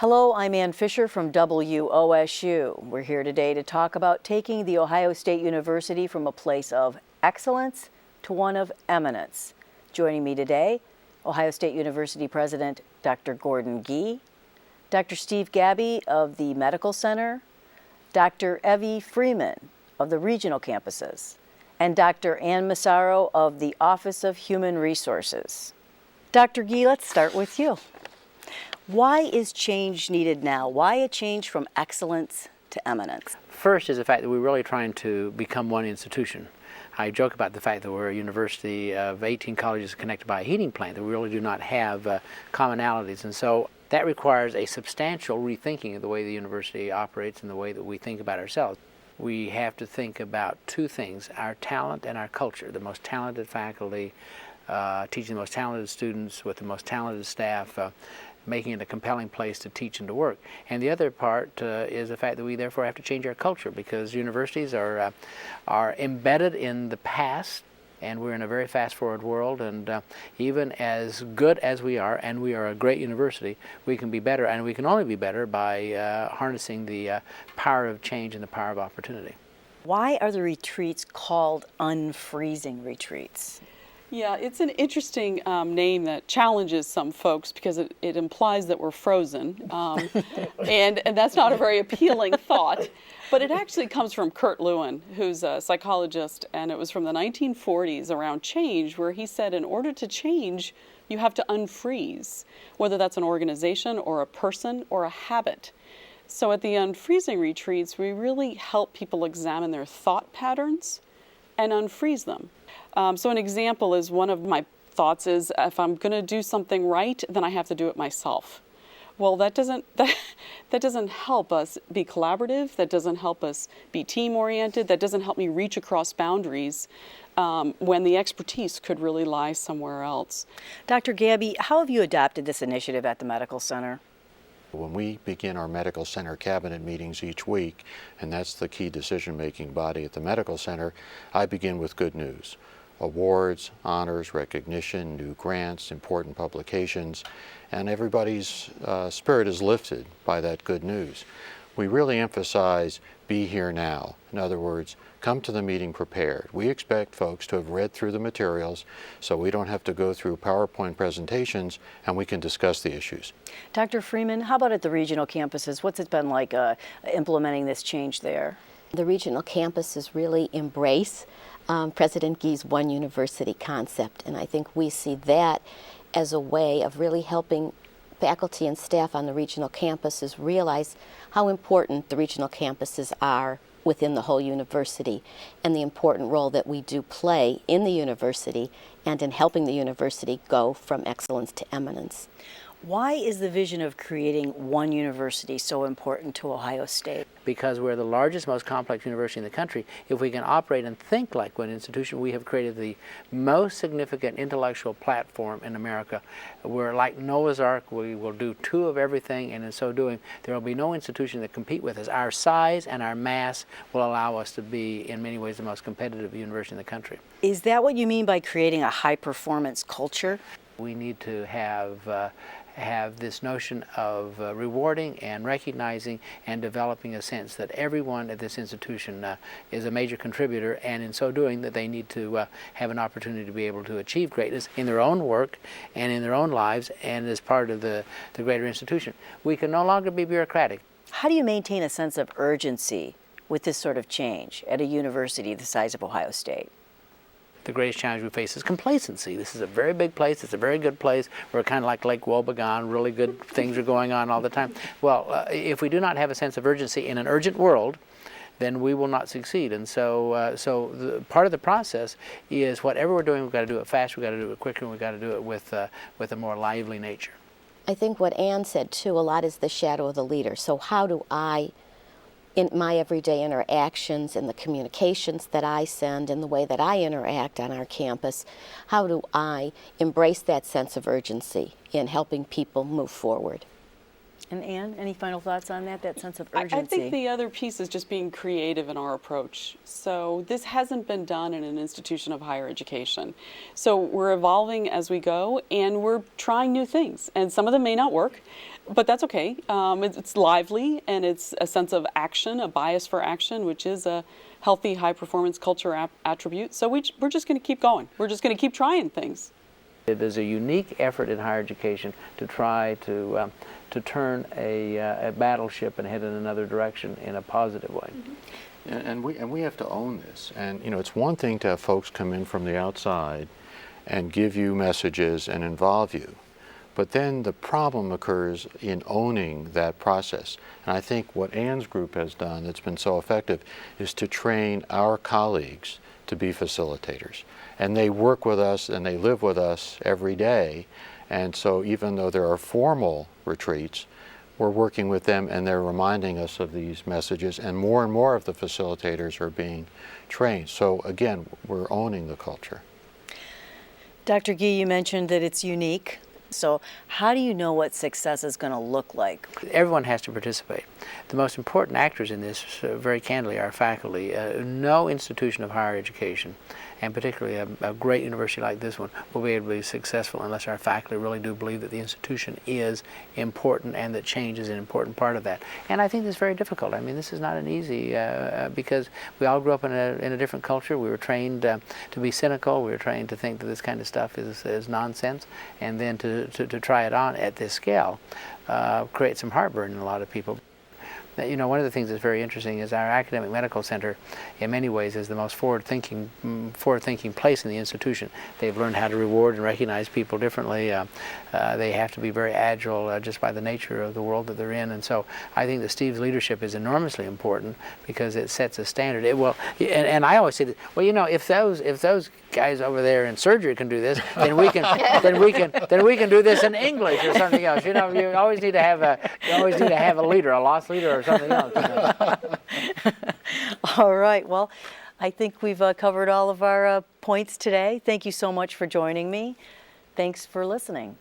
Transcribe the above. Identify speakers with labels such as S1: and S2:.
S1: Hello, I'm Ann Fisher from WOSU. We're here today to talk about taking the Ohio State University from a place of excellence to one of eminence. Joining me today, Ohio State University President Dr. Gordon Gee, Dr. Steve Gabby of the Medical Center, Dr. Evie Freeman of the regional campuses, and Dr. Ann Massaro of the Office of Human Resources. Dr. Gee, let's start with you. Why is change needed now? Why a change from excellence to eminence?
S2: First is the fact that we're really trying to become one institution. I joke about the fact that we're a university of 18 colleges connected by a heating plant, that we really do not have commonalities. And so that requires a substantial rethinking of the way the university operates and the way that we think about ourselves. We have to think about two things, our talent and our culture. The most talented faculty, teaching the most talented students with the most talented staff, making it a compelling place to teach and to work. And the other part is the fact that we therefore have to change our culture, because universities are embedded in the past, and we're in a very fast-forward world, and even as good as we are, and we are a great university, we can be better, and we can only be better by harnessing the power of change and the power of opportunity.
S1: Why are the retreats called unfreezing retreats?
S3: Yeah, it's an interesting name that challenges some folks because it implies that we're frozen, and that's not a very appealing thought. But it actually comes from Kurt Lewin, who's a psychologist, and it was from the 1940s around change, where he said in order to change, you have to unfreeze, whether that's an organization or a person or a habit. So at the unfreezing retreats, we really help people examine their thought patterns and unfreeze them. So an example is, one of my thoughts is, if I'm going to do something right, then I have to do it myself. Well, that doesn't help us be collaborative. That doesn't help us be team-oriented. That doesn't help me reach across boundaries when the expertise could really lie somewhere else.
S1: Dr. Gabby, how have you adopted this initiative at the Medical Center?
S4: When we begin our Medical Center cabinet meetings each week, and that's the key decision-making body at the Medical Center, I begin with good news. Awards, honors, recognition, new grants, important publications, and everybody's spirit is lifted by that good news. We really emphasize be here now. In other words, come to the meeting prepared. We expect folks to have read through the materials so we don't have to go through PowerPoint presentations, and we can discuss the issues.
S1: Dr. Freeman, how about at the regional campuses? What's it been like implementing this change there?
S5: The regional campuses really embrace President Gee's One University concept, and I think we see that as a way of really helping faculty and staff on the regional campuses realize how important the regional campuses are within the whole university, and the important role that we do play in the university and in helping the university go from excellence to eminence.
S1: Why is the vision of creating one university so important to Ohio State?
S2: Because we're the largest, most complex university in the country. If we can operate and think like one institution, we have created the most significant intellectual platform in America. We're like Noah's Ark. We will do two of everything, and in so doing, there will be no institution that compete with us. Our size and our mass will allow us to be, in many ways, the most competitive university in the country.
S1: Is that what you mean by creating a high-performance culture?
S2: We need to have this notion of rewarding and recognizing and developing a sense that everyone at this institution is a major contributor, and in so doing that they need to have an opportunity to be able to achieve greatness in their own work and in their own lives and as part of the greater institution. We can no longer be bureaucratic.
S1: How do you maintain a sense of urgency with this sort of change at a university the size of Ohio State?
S2: The greatest challenge we face is complacency. This is a very big place. It's a very good place. We're kind of like Lake Wobegon. Really good things are going on all the time. Well, if we do not have a sense of urgency in an urgent world, then we will not succeed. And so part of the process is whatever we're doing, we've got to do it fast, we've got to do it quicker, and we've got to do it with a more lively nature.
S5: I think what Ann said too, a lot is the shadow of the leader. So how do I, in my everyday interactions and the communications that I send and the way that I interact on our campus, how do I embrace that sense of urgency in helping people move forward?
S1: And Anne, any final thoughts on that sense of
S3: I
S1: urgency?
S3: think the other piece is just being creative in our approach. So this hasn't been done in an institution of higher education. So we're evolving as we go, and we're trying new things. And some of them may not work, but that's okay. It's lively, and it's a sense of action, a bias for action, which is a healthy high-performance culture attribute. So we're just going to keep going. We're just going to keep trying things.
S2: It is a unique effort in higher education to try to turn a battleship and head in another direction in a positive way.
S4: And we have to own this. And you know, it's one thing to have folks come in from the outside and give you messages and involve you. But then the problem occurs in owning that process. And I think what Anne's group has done that's been so effective is to train our colleagues to be facilitators. And they work with us and they live with us every day. And so even though there are formal retreats, we're working with them and they're reminding us of these messages, and more of the facilitators are being trained. So again, we're owning the culture.
S1: Dr. Gee, you mentioned that it's unique. So how do you know what success is going to look like?
S2: Everyone has to participate. The most important actors in this, very candidly, are faculty. No institution of higher education, and particularly a great university like this one, will be able to be successful unless our faculty really do believe that the institution is important and that change is an important part of that. And I think this is very difficult. I mean, this is not an easy, because we all grew up in a different culture. We were trained to be cynical. We were trained to think that this kind of stuff is nonsense. And then to try it on at this scale creates some heartburn in a lot of people. You know, one of the things that's very interesting is our academic medical center, in many ways, is the most forward-thinking place in the institution. They've learned how to reward and recognize people differently. They have to be very agile just by the nature of the world that they're in. And so I think that Steve's leadership is enormously important because it sets a standard. It will, and I always say that, well, you know, if those guys over there in surgery can do this, then we can then we can do this in English or something else. You know, you always need to have a leader, a lost leader or something else. You know?
S1: All right. Well, I think we've covered all of our points today. Thank you so much for joining me. Thanks for listening.